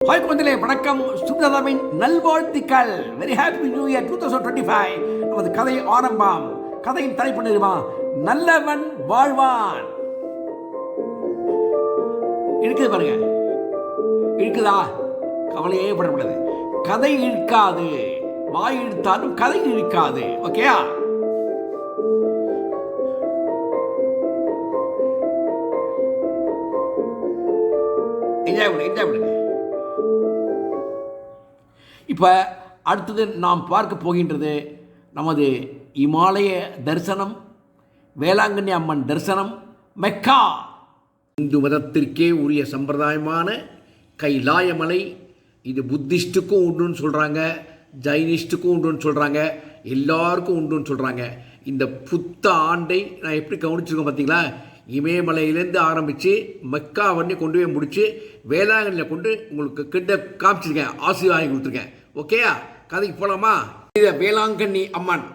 Hi குழந்தைகளே, வணக்கம். சுப்ரதாவின் நல்வாழ்த்துக்கள். Very happy new year 2025. நமது கதை ஆரம்பம். கதையின் தலைப்பு தெரியுமா? நல்லவன் வாழ்வான். இருக்குது பாருங்க, இருக்குதா? கவலையே படக்கூடாது. கதை இழுக்காது. வாய் இழுத்தாலும் கதை இழுக்காது. ஓகேயா? என்ஜாய் பண்ணுங்க. இப்போ அடுத்தது நாம் பார்க்க போகின்றது நமது இமாலய தரிசனம், வேளாங்கண்ணி அம்மன் தரிசனம், மெக்கா. இந்து மதத்திற்கே உரிய சம்பிரதாயமான கைலாயமலை. இது புத்திஸ்ட்டுக்கும் உண்டுன்னு சொல்கிறாங்க, ஜைனிஸ்ட்டுக்கும் உண்டுன்னு சொல்கிறாங்க, எல்லாருக்கும் உண்டுன்னு சொல்கிறாங்க. இந்த புத்த ஆண்டை நான் எப்படி கவனிச்சிருக்கோம் பார்த்தீங்களா? இமயமலையிலேருந்து ஆரம்பித்து மெக்கா வண்டி கொண்டு போய் முடித்து வேளாங்கண்ணியில் கொண்டு உங்களுக்கு கிட்ட காமிச்சிருக்கேன், ஆசீர்வாதம் கொடுத்துருக்கேன். ஓகேயா? கதைக்கு போகலாமா? புனித வேளாங்கண்ணி அம்மன்,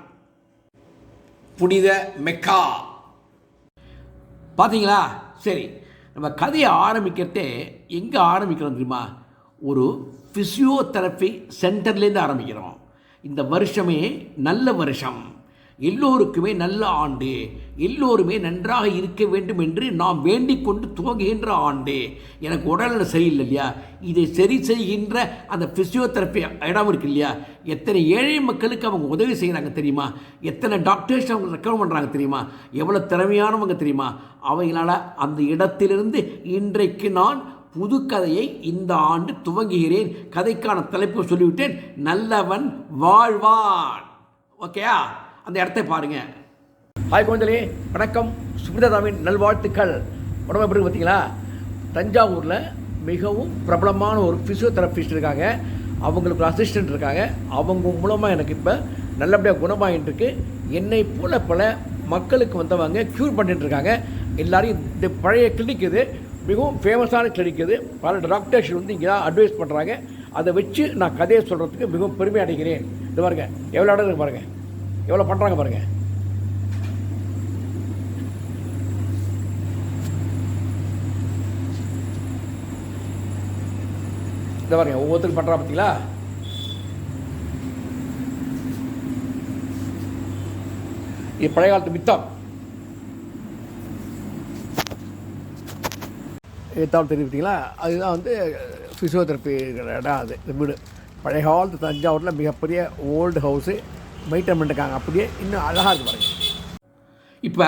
புனித மெக்கா. பார்த்தீங்களா? சரி, நம்ம கதையை ஆரம்பிக்கிறதே எங்கே ஆரம்பிக்கிறோம் தெரியுமா? ஒரு ஃபிசியோதெரப்பி சென்டர்லேருந்து ஆரம்பிக்கிறோம். இந்த வருஷமே நல்ல வருஷம், எல்லோருக்குமே நல்ல ஆண்டு, எல்லோருமே நன்றாக இருக்க வேண்டும் என்று நாம் வேண்டிக் கொண்டு துவங்குகின்ற ஆண்டு. எனக்கு உடல்நிலை சரியில்லை இல்லையா, இதை சரி செய்கின்ற அந்த ஃபிசியோதெரப்பி இடம் இருக்கு இல்லையா, எத்தனை ஏழை மக்களுக்கு அவங்க உதவி செய்கிறாங்க தெரியுமா? எத்தனை டாக்டர்ஸ் அவங்க ரெக்கமெண்ட் பண்ணுறாங்க தெரியுமா? எவ்வளோ திறமையானவங்க தெரியுமா? அவைகளால் அந்த இடத்திலிருந்து இன்றைக்கு நான் புது கதையை இந்த ஆண்டு துவங்குகிறேன். கதைக்கான தலைப்பு சொல்லிவிட்டேன், நல்லவன் வாழ்வான். ஓகேயா? அந்த இடத்தை பாருங்க. ஹாய் குழந்தைகளே, வணக்கம். சுப்ரதாவின் நல்வாழ்த்துக்கள். உடம்பு எப்படி பார்த்தீங்களா? தஞ்சாவூரில் மிகவும் பிரபலமான ஒரு ஃபிசியோதெரபிஸ்ட் இருக்காங்க, அவங்களுக்கு அசிஸ்டண்ட் இருக்காங்க. அவங்க மூலமாக எனக்கு இப்போ நல்லபடியாக குணமாகிட்டு இருக்கு. என்னை போல பல மக்களுக்கு வந்தவங்க க்யூர் பண்ணிட்டு இருக்காங்க. எல்லாரையும் இந்த பழைய கிளினிக் இது மிகவும் ஃபேமஸான கிளினிக் இது. பல டாக்டர்ஸ் வந்து இங்கே தான் அட்வைஸ் பண்ணுறாங்க. அதை வச்சு நான் கதையை சொல்கிறதுக்கு மிகவும் பெருமை அடைகிறேன். இது பாருங்க, எவ்வளோ இடம் இருக்கு பாருங்கள், எவ்வளோ பண்ணுறாங்க பாருங்கள். இந்த பாருங்க, ஒவ்வொருத்தரும் பண்ணுறா பார்த்தீங்களா? இது பழைய காலத்து மித்தம். எத்தாலும் தெரிவித்தீங்களா? அதுதான் வந்து ஃபிசியோதெரப்பி இடம். அது இந்த வீடு பழைய காலத்து தஞ்சாவூரில் மிகப்பெரிய ஓல்டு ஹவுஸு. மெயின்டைன் பண்ணிருக்காங்க, அப்படியே இன்னும் அழகாக இருக்கு பாருங்க. இப்போ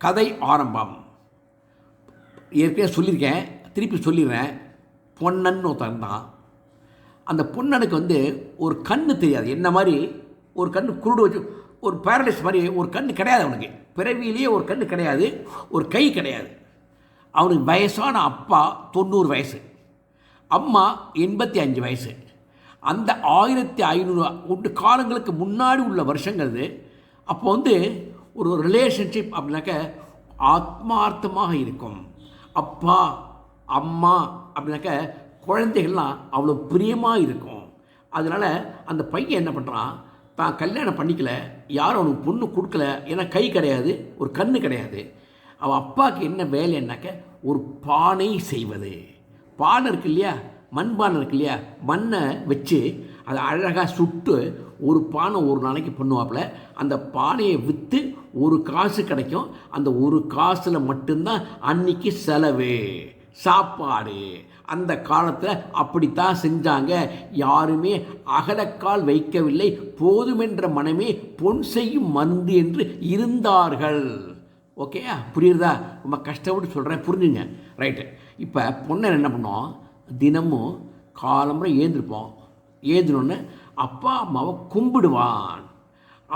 கதை ஆரம்பம். ஏற்கனவே சொல்லியிருக்கேன், திருப்பி சொல்லிடுறேன். பொன்னன் ஒருத்தன் தான். அந்த பொன்னனுக்கு வந்து ஒரு கண்ணு தெரியாது. என்ன மாதிரி ஒரு கண்ணு குருடு வச்சு, ஒரு பேரலைஸ் மாதிரி ஒரு கண்ணு கிடையாது அவனுக்கு. பிறவியிலேயே ஒரு கண்ணு கிடையாது, ஒரு கை கிடையாது. அவனுக்கு வயசான அப்பா 90 வயசு, அம்மா 85 வயசு. அந்த 1500 காலங்களுக்கு முன்னாடி உள்ள வருஷங்கள். அப்போ வந்து ஒரு ரிலேஷன்ஷிப் அப்படின்னாக்க ஆத்மார்த்தமாக இருக்கும். அப்பா அம்மா அப்படின்னாக்க குழந்தைகள்லாம் அவ்வளோ பிரியமாக இருக்கும். அதனால் அந்த பையன் என்ன பண்ணுறான், தான் கல்யாணம் பண்ணிக்கல, யாரும் அவனுக்கு பொண்ணு கொடுக்கல, ஏன்னா கை கிடையாது, ஒரு கண்ணு கிடையாது. அவன் அப்பாவுக்கு என்ன வேலைன்னாக்க ஒரு பானை செய்வது. பானை இருக்கு இல்லையா, மண்பானை இருக்கு இல்லையா, மண்ணை வச்சு அதை அழகாக சுட்டு ஒரு பானை ஒரு நாளைக்கு பண்ணுவாப்புல. அந்த பானையை விற்று ஒரு காசு கிடைக்கும். அந்த ஒரு காசில் மட்டும்தான் அன்னைக்கு செலவு, சாப்பாடு. அந்த காலத்தில் அப்படித்தான் செஞ்சாங்க. யாருமே அகலக்கால் வைக்கவில்லை. போதுமென்ற மனமே பொன் செய்யும் மருந்து என்று இருந்தார்கள். ஓகேயா? புரியுறதா? ரொம்ப கஷ்டப்பட்டு சொல்கிறேன், புரிஞ்சுங்க. ரைட்டு. இப்போ பொண்ணை என்ன பண்ணோம், தினமும் காலம்புரை ஏந்திருப்போம். ஏந்தினோன்னு அப்பா அம்மாவை கும்பிடுவான்.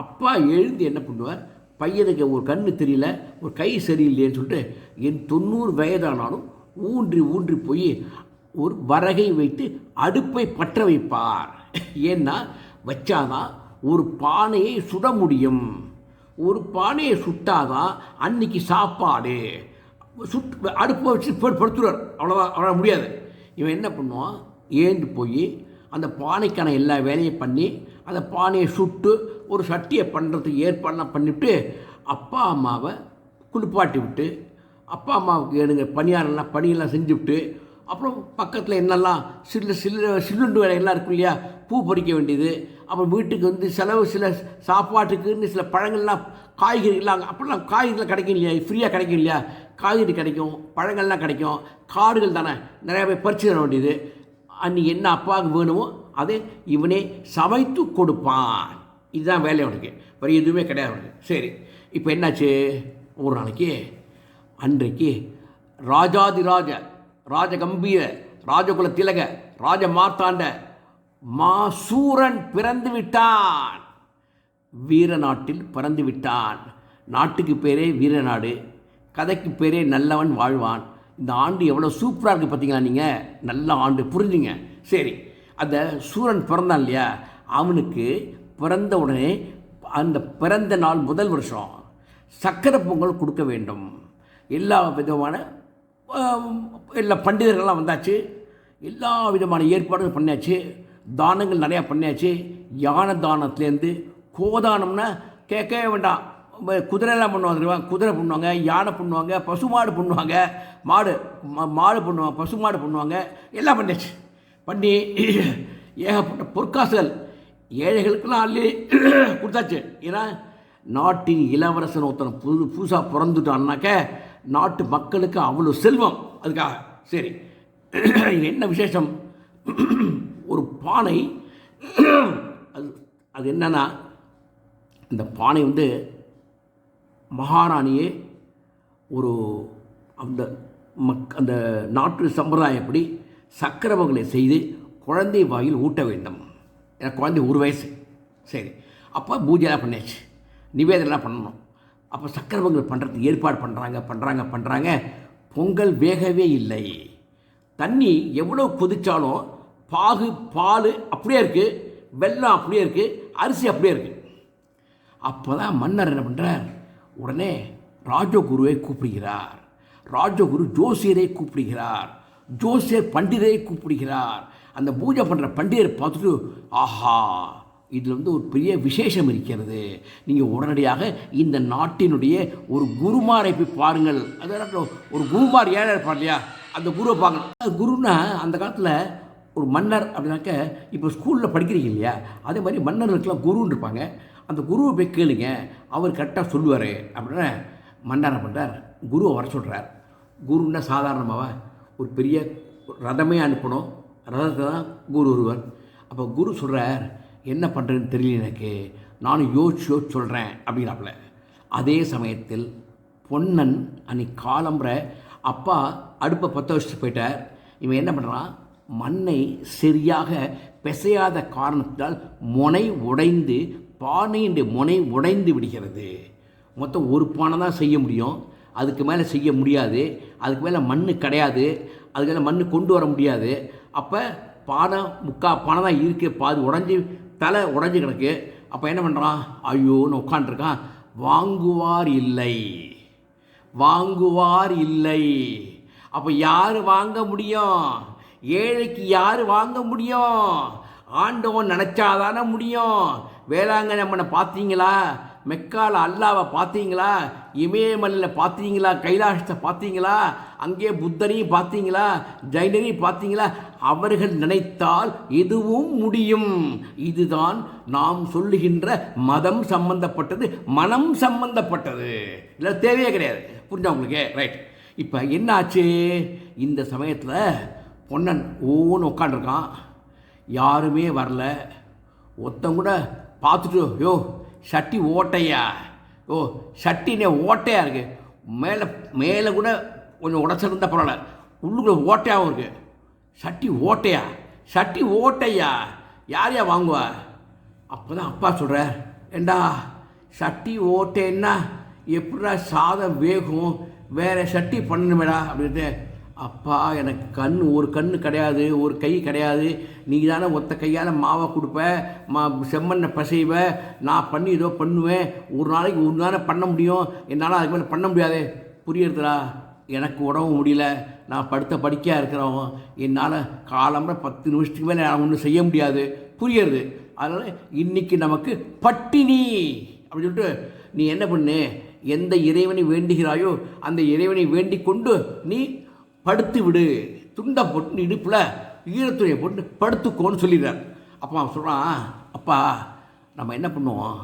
அப்பா எழுந்து என்ன பண்ணுவார், பையனுக்கு ஒரு கண்ணு தெரியல, ஒரு கை சரியில்லைன்னு சொல்லிட்டு என் 90 வயதானாலும் ஊன்றி ஊன்றி போய் ஒரு வரகை வைத்து அடுப்பை பற்ற வைப்பார். ஏன்னா வச்சாதான் ஒரு பானையை சுட முடியும். ஒரு பானையை சுட்டாதான் அன்னைக்கு சாப்பாடு. அடுப்பை வச்சு படுத்துடுவார். அவ்வளோதான், அவ்வளோ முடியாது. இவன் என்ன பண்ணுவான், ஏந்து போய் அந்த பானைக்கான எல்லா வேலையும் பண்ணி அந்த பானையை சுட்டு ஒரு சட்டியை பண்ணுறதுக்கு ஏற்பாடெலாம் பண்ணிவிட்டு அப்பா அம்மாவை குளிப்பாட்டி விட்டு அப்பா அம்மாவுக்கு எடுங்க பணியாரெல்லாம் பணியெல்லாம் செஞ்சுவிட்டு அப்புறம் பக்கத்தில் என்னெல்லாம் சில்லுண்டு வேலைகள்லாம் இருக்கும் இல்லையா, பூ பறிக்க வேண்டியது, அப்புறம் வீட்டுக்கு வந்து செலவு, சில சாப்பாட்டுக்குன்னு சில பழங்கள்லாம், காய்கறிகள்லாம் அப்படிலாம் காய்கறிலாம் கிடைக்கும் இல்லையா, ஃப்ரீயாக கிடைக்கும் இல்லையா, காய்கறி கிடைக்கும், பழங்கள்லாம் கிடைக்கும், காடுகள் தானே நிறையா பேர் பறிச்சு தர வேண்டியது. அன்றைக்கி என்ன அப்பாவுக்கு வேணுமோ அதை இவனே சமைத்து கொடுப்பான். இதுதான் வேலை அவனுக்கு, வேறு எதுவுமே கிடையாது அவனுக்கு. சரி, இப்போ என்னாச்சு, ஒரு நாளைக்கு அன்றைக்கு ராஜாதிராஜ ராஜகம்பீர ராஜகுல திலக ராஜ மார்த்தாண்ட மாசூரன் பிறந்து விட்டான். வீரநாட்டில் பிறந்து விட்டான். நாட்டுக்கு பேரே வீரநாடு, கதைக்கு பேரே நல்லவன் வாழ்வான். இந்த ஆண்டு எவ்வளோ சூப்பராக இருக்குது பார்த்தீங்களா நீங்கள், நல்ல ஆண்டு, புரிஞ்சுங்க. சரி, அந்த சூரன் பிறந்தான் இல்லையா, அவனுக்கு பிறந்த உடனே அந்த பிறந்த நாள் முதல் வருஷம் சக்கரை பொங்கல் கொடுக்க வேண்டும். எல்லா விதமான எல்லா பண்டிதர்கள்லாம் வந்தாச்சு, எல்லா விதமான ஏற்பாடுகள் பண்ணியாச்சு, தானங்கள் நிறையா பண்ணியாச்சு. யானை தானத்துலேருந்து கோதானம்னா கேட்கவே வேண்டாம், குதிரைலாம் பண்ணுவாங்க, குதிரை பண்ணுவாங்க, யானை பண்ணுவாங்க, பசுமாடு பண்ணுவாங்க, மாடு பண்ணுவாங்க, பசுமாடு பண்ணுவாங்க, எல்லாம் பண்ணியாச்சு. பண்ணி ஏகப்பட்ட பொற்காசுகள் ஏழைகளுக்கெல்லாம் அள்ளி கொடுத்தாச்சு. ஏன்னா நாட்டின் இளவரசன் ஒருத்தன் புதுசாக பிறந்துட்டான்னாக்க நாட்டு மக்களுக்கு அவ்வளோ செல்வம். அதுக்காக சரி, என்ன விசேஷம், ஒரு பானை, அது என்னன்னா, இந்த பானை வந்து மகாராணியே ஒரு அந்த நாட்டு சம்பிரதாயப்படி சக்கரை பொங்கலை செய்து குழந்தை வாயில் ஊட்ட வேண்டும். எனக்கு குழந்தை 1 வயசு. சரி, அப்போ பூஜைலாம் பண்ணியாச்சு, நிவேதனெலாம் பண்ணணும். அப்போ சக்கரை பொங்கல் பண்ணுறதுக்கு ஏற்பாடு பண்ணுறாங்க. பொங்கல் வேகவே இல்லை. தண்ணி எவ்வளோ கொதித்தாலும் பால் அப்படியே இருக்குது, வெல்லம் அப்படியே இருக்குது, அரிசி அப்படியே இருக்குது. அப்போ தான் மன்னர் என்ன பண்ணுறார், உடனே ராஜகுருவை கூப்பிடுகிறார். ராஜகுரு ஜோசியரை கூப்பிடுகிறார், ஜோசியர் பண்டிதரை கூப்பிடுகிறார். அந்த பூஜை பண்ணுற பண்டிதரை பார்த்துட்டு, ஆஹா, இதில் வந்து ஒரு பெரிய விசேஷம் இருக்கிறது, நீங்கள் உடனடியாக இந்த நாட்டினுடைய ஒரு குருமாரை போய் பாருங்கள். அதாவது ஒரு குருமார் ஏழை இருப்பார் இல்லையா, அந்த குருவை பார்க்கணும். குருன்னா அந்த காலத்தில் ஒரு மன்னர் அப்படின்னாக்க, இப்போ ஸ்கூலில் படிக்கிறீங்க இல்லையா, அதே மாதிரி மன்னர்களுக்கெல்லாம் குருன்னு இருப்பாங்க. அந்த குருவை போய் கேளுங்க, அவர் கரெக்டாக சொல்லுவார் அப்படின்னு மன்னர் பண்ணுறார், குருவை வர சொல்கிறார். குருன்னா சாதாரணமாக ஒரு பெரிய ரதமே அனுப்பணும், ரதத்தை தான் குரு வருவார். அப்போ குரு சொல்கிறார், என்ன பண்ணுறதுன்னு தெரியல எனக்கு, நானும் யோசிச்சு சொல்கிறேன் அப்படிங்கிறாப்புல. அதே சமயத்தில் பொன்னன் அன்னைக்கு காலம்புற அப்பா அடுப்பை பற்ற வச்சுட்டு போயிட்டார். இவன் என்ன பண்ணுறான், மண்ணை சரியாக பிசையாத காரணத்தால் முனை உடைந்து, பானையின் முனை உடைந்து விடுகிறது. மொத்தம் ஒரு பானை தான் செய்ய முடியும், அதுக்கு மேலே செய்ய முடியாது, அதுக்கு மேலே மண் கிடையாது, அதுக்கு மேலே மண் கொண்டு வர முடியாது. அப்போ பானை பானை தான் இருக்குது, பாதி உடஞ்சி தலை உடஞ்சி கிடக்கு. அப்போ என்ன பண்ணுறான், ஐயோன்னு உட்காண்ட்ருக்கான். வாங்குவார் இல்லை. அப்போ யார் வாங்க முடியும், ஏழைக்கு யார் வாங்க முடியும், ஆண்டவன் நினச்சாதானே முடியும். வேளாங்கண்ணி அம்மனை பார்த்தீங்களா, மெக்கால அல்லாவை பார்த்தீங்களா, இமயமலையில் பார்த்தீங்களா, கைலாசத்தை பார்த்தீங்களா, அங்கே புத்தனையும் பார்த்தீங்களா, ஜைனரையும் பார்த்தீங்களா, அவர்கள் நினைத்தால் எதுவும் முடியும். இதுதான் நாம் சொல்லுகின்ற மதம் சம்பந்தப்பட்டது, மனம் சம்பந்தப்பட்டது, இல்லை தேவையே கிடையாது. புரிஞ்சா உங்களுக்கு? ரைட். இப்போ என்ன ஆச்சு, இந்த சமயத்தில் பொன்னன் ஓன்னு உட்காண்டிருக்கான், யாருமே வரல. ஒருத்தன் கூட பார்த்துட்டு, யோ சட்டி ஓட்டையா, சட்டினே ஓட்டையாக இருக்குது, மேலே கூட கொஞ்சம் உடச்சிருந்தால் பரவாயில்ல, உள்ளுக்குள்ளே ஓட்டையாகவும் இருக்குது. சட்டி ஓட்டையா யாரையா வாங்குவா? அப்போ தான் அப்பா சொல்கிறார், ஏண்டா சட்டி ஓட்டைன்னா எப்படா சாதம் வேகும், வேறு சட்டி பண்ணணுமேடா அப்படின்ட்டு. அப்பா, எனக்கு ஒரு கண்ணு கிடையாது, ஒரு கை கிடையாது, நீ தானே ஒத்த கையால் மாவை கொடுப்ப, செம்மண்ணை பசைவ, நான் பண்ணி ஏதோ பண்ணுவேன், ஒரு நாளைக்கு ஒன்று தானே பண்ண முடியும், என்னால் அதுக்கு மேலே பண்ண முடியாது. புரியுறதுடா, எனக்கு உடம்பு முடியல, நான் படிக்கையாக இருக்கிறவன், என்னால் காலம்புற 10 நிமிஷத்துக்கு மேலே நான் ஒன்றும் செய்ய முடியாது. புரியுறது? அதனால் இன்றைக்கி நமக்கு பட்டினி அப்படின்னு சொல்லிட்டு, நீ என்ன பண்ணு, எந்த இறைவனை வேண்டுகிறாயோ அந்த இறைவனை வேண்டிக் கொண்டு நீ படுத்து விடு, துண்டை போட்டு இடுப்பில் ஈரத்துணியை போட்டு படுத்துக்கோன்னு சொல்லிடுறார். அப்போ அவன் சொல்கிறான், அப்பா நம்ம என்ன பண்ணுவோம்,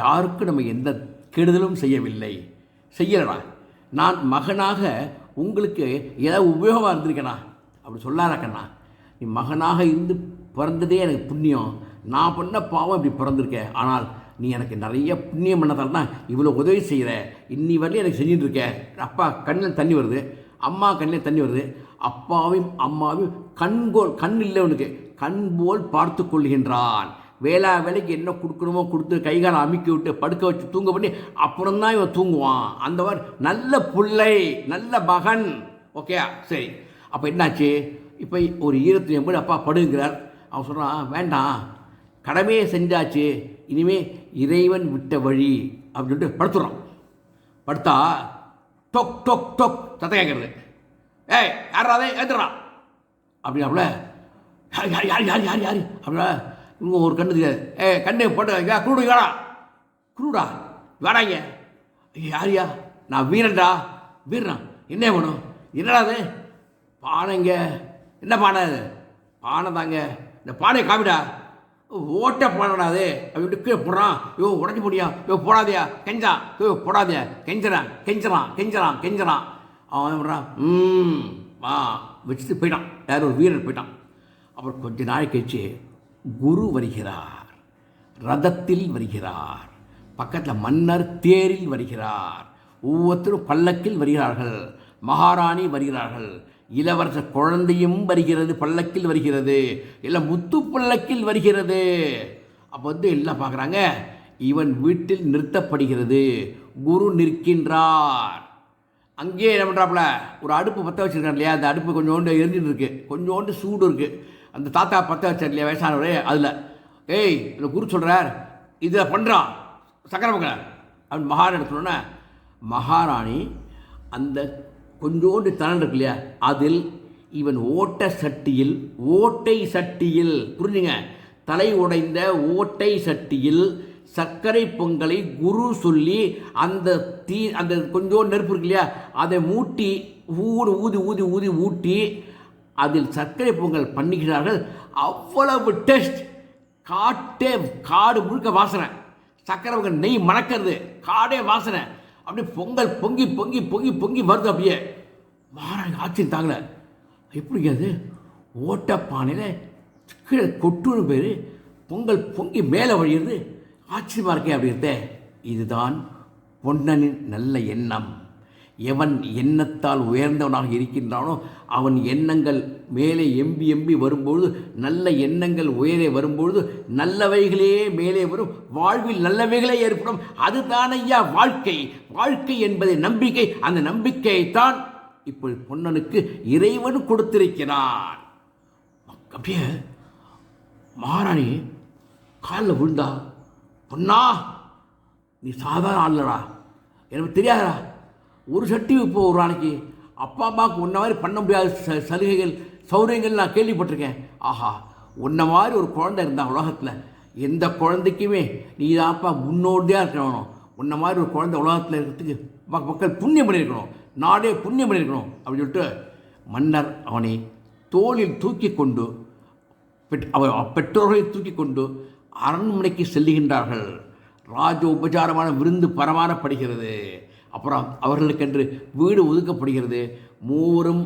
யாருக்கும் நம்ம எந்த கெடுதலும் செய்யலடா. நான் மகனாக உங்களுக்கு ஏதாவது உபயோகமாக இருந்திருக்கேண்ணா அப்படி சொல்லாரக்கண்ணா. நீ மகனாக இருந்து பிறந்ததே எனக்கு புண்ணியம். நான் பண்ண பாவம் இப்படி பிறந்திருக்கேன். ஆனால் நீ எனக்கு நிறைய புண்ணியம் பண்ணதால் தான் இவ்வளோ உதவி செய்கிற. இன்னி வரலையும் எனக்கு செஞ்சுட்டு இருக்கேன். அப்பா கண்ணில் தண்ணி வருது, அம்மா கண்ணில் தண்ணி வருது. அப்பாவையும் அம்மாவையும் கண் இல்லை அவனுக்கு, கண் போல் பார்த்து கொள்கின்றான். வேலைக்கு என்ன கொடுக்கணுமோ கொடுத்து கைகாலை அமுக்கி விட்டு படுக்க வச்சு தூங்க பண்ணி அப்புறம்தான் இவன் தூங்குவான். அந்த மாதிரி நல்ல பிள்ளை, நல்ல மகன். ஓகே சரி. அப்போ என்னாச்சு, இப்போ ஒரு ஈரத்து எம்பது அப்பா படுங்கிறார். அவன் சொல்கிறான், வேண்டாம் கடமையை செஞ்சாச்சு, இனிமே இறைவன் விட்ட வழி அப்படின்னு சொல்லிட்டு படுத்துடுறான். படுத்தா டொக் டொக் டொக் சத்தம் கேட்கறது. ஏய் யாராதே ஏத்துறான் அப்படின்னாப்புல, யார் யார் யார் யார் யார் அப்படின்னா இவங்க ஒரு கண்ணு தெரியாது. கண்ணு போட்டு குருடு வேடா, குருடா வேடாங்க. யாரியா? நான் வீரன்டா. வீரனா? என்ன வேணும்? என்னடா அது? பானைங்க. என்ன பானை அது? பானை தாங்க. இந்த பானையை காமிடா. ஓட்ட பானடா அது அப்படி கீழே போடுறான். உடஞ்சி போடியா? போடாதியா? கெஞ்சா? போடாதியா? கெஞ்சறான். அவன் பண்ணுறான், வச்சுட்டு போயிட்டான். யார்? ஒரு வீரர் போயிட்டான். அப்புறம் கொஞ்ச நாள் கழிச்சு குரு வருகிறார், ரதத்தில் வருகிறார், பக்கத்தில் மன்னர் தேரில் வருகிறார், ஒவ்வொருத்தரும் பல்லக்கில் வருகிறார்கள், மகாராணி வருகிறார்கள், இளவரசர் குழந்தையும் வருகிறது, பல்லக்கில் வருகிறது, எல்லாம் முத்து பல்லக்கில் வருகிறது. அப்போ எல்லாம் பார்க்குறாங்க, இவன் வீட்டில் நிறுத்தப்படுகிறது, குரு நிற்கின்றார். அங்கேயே என்ன பண்ணுறாப்புல, ஒரு அடுப்பு பற்ற வச்சுருக்காரு இல்லையா, அந்த அடுப்பு கொஞ்சோண்டு எரிஞ்சுட்டு இருக்கு, கொஞ்சோண்டு சூடு இருக்குது. அந்த தாத்தா பற்ற வச்சார் இல்லையா வயசானவரே, அதில் இந்த குரு சொல்கிறார், இதில் பண்ணுறான் சக்கரை பொங்கல் அப்படின்னு மகாராணி சொன்னோன்னே, மகாராணி அந்த கொஞ்சோண்டு தனல் இருக்கு இல்லையா, அதில் இவன் ஓட்டை சட்டியில் புரிஞ்சுங்க, தலை உடைந்த ஓட்டை சட்டியில் சர்க்கரை பொங்கலை குரு சொல்லி அந்த கொஞ்சோண்டு நெருப்பு இருக்கு இல்லையா, அதை மூட்டி ஊதி அதில் சர்க்கரை பொங்கல் பண்ணுகிறார்கள். அவ்வளவு டேஸ்ட், காடு முழுக்க வாசனை, சர்க்கரை பொங்கல் நெய் மணக்கிறது, காடே வாசனை, அப்படியே பொங்கல் பொங்கி பொங்கி பொங்கி பொங்கி வருது. அப்படியே மகாராணி ஆச்சரியம் தாங்கல, எப்படிங்க அது ஓட்டப்பானையில் கீழே கொட்டுன்னு பேர் பொங்கல் பொங்கி மேலே வழியிறது, ஆச்சரியமாக இருக்கே அப்படின்றத. இதுதான் பொன்னனின் நல்ல எண்ணம். எவன் எண்ணத்தால் உயர்ந்தவனாக இருக்கின்றானோ அவன் எண்ணங்கள் மேலே எம்பி வரும்பொழுது, நல்ல எண்ணங்கள் உயரே வரும்பொழுது நல்லவைகளே மேலே வரும், வாழ்வில் நல்லவைகளே ஏற்படும். அதுதான் ஐயா வாழ்க்கை என்பது நம்பிக்கை. அந்த நம்பிக்கையைத்தான் இப்பொழுது பொன்னனுக்கு இறைவன் கொடுத்திருக்கிறான். அப்படியே மகாராணி காலில் விழுந்தா, பொன்னா நீ சாதாரண ஆள்லடா, எனக்கு தெரியாதா, ஒரு சட்டி இப்போ ஒரு நாளைக்கு அப்பா அம்மாவுக்கு உன்ன மாதிரி பண்ண முடியாத சலுகைகள் சௌரியங்கள் நான் கேள்விப்பட்டிருக்கேன். ஆஹா, உன்ன மாதிரி ஒரு குழந்தை இருந்தால் உலகத்தில் எந்த குழந்தைக்குமே நீ தான்ப்பா முன்னோடியாக இருக்கணும். உன்ன மாதிரி ஒரு குழந்தை உலகத்தில் இருக்கிறதுக்கு மக்கள் புண்ணியம் பண்ணியிருக்கணும், நாடே புண்ணியம் பண்ணியிருக்கணும் அப்படின்னு சொல்லிட்டு மன்னர் அவனை தோளில் தூக்கி கொண்டு பெற்றோர்களை தூக்கி கொண்டு அரண்மனைக்கு செல்லுகின்றார்கள். ராஜ உபச்சாரமான விருந்து பரமாறப்படுகிறது. அப்புறம் அவர்களுக்கென்று வீடு ஒதுக்கப்படுகிறது. மூவரும்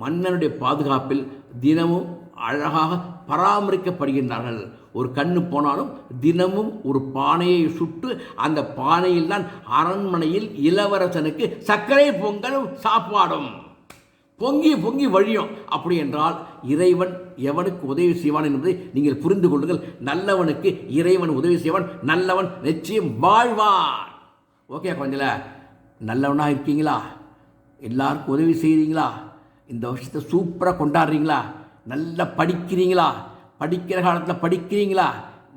மன்னனுடைய பாதுகாப்பில் தினமும் அழகாக பராமரிக்கப்படுகின்றார்கள். ஒரு கண்ணு போனாலும் தினமும் ஒரு பானையை சுட்டு அந்த பானையில் தான் அரண்மனையில் இளவரசனுக்கு சர்க்கரை பொங்கலும் சாப்பாடும் பொங்கி பொங்கி வழியும். அப்படி என்றால் இறைவன் எவனுக்கு உதவி செய்வான் என்பதை நீங்கள் புரிந்து கொள்ளுங்கள். நல்லவனுக்கு இறைவன் உதவி செய்வான், நல்லவன் நிச்சயம் வாழ்வான். ஓகே, கொஞ்சம் நல்லவனாக இருக்கீங்களா? எல்லாருக்கும் உதவி செய்கிறீங்களா? இந்த வருஷத்தை சூப்பராக கொண்டாடுறீங்களா? நல்லா படிக்கிறீங்களா? படிக்கிற காலத்தில் படிக்கிறீங்களா?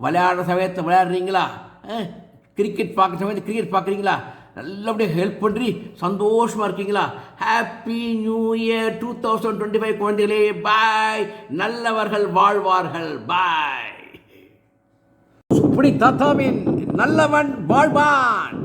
விளையாடுற சமயத்தில் விளையாடுறீங்களா? கிரிக்கெட் பார்க்குற சமயத்தில் கிரிக்கெட் பார்க்குறீங்களா? நல்லபடியாக ஹெல்ப் பண்ணி சந்தோஷமாக இருக்கீங்களா? ஹாப்பி நியூ இயர் 2025 குழந்தைகளே. பாய். நல்லவர்கள் வாழ்வார்கள். பாய். சுப்படி தாத்தாவின் நல்லவன் வாழ்வான்.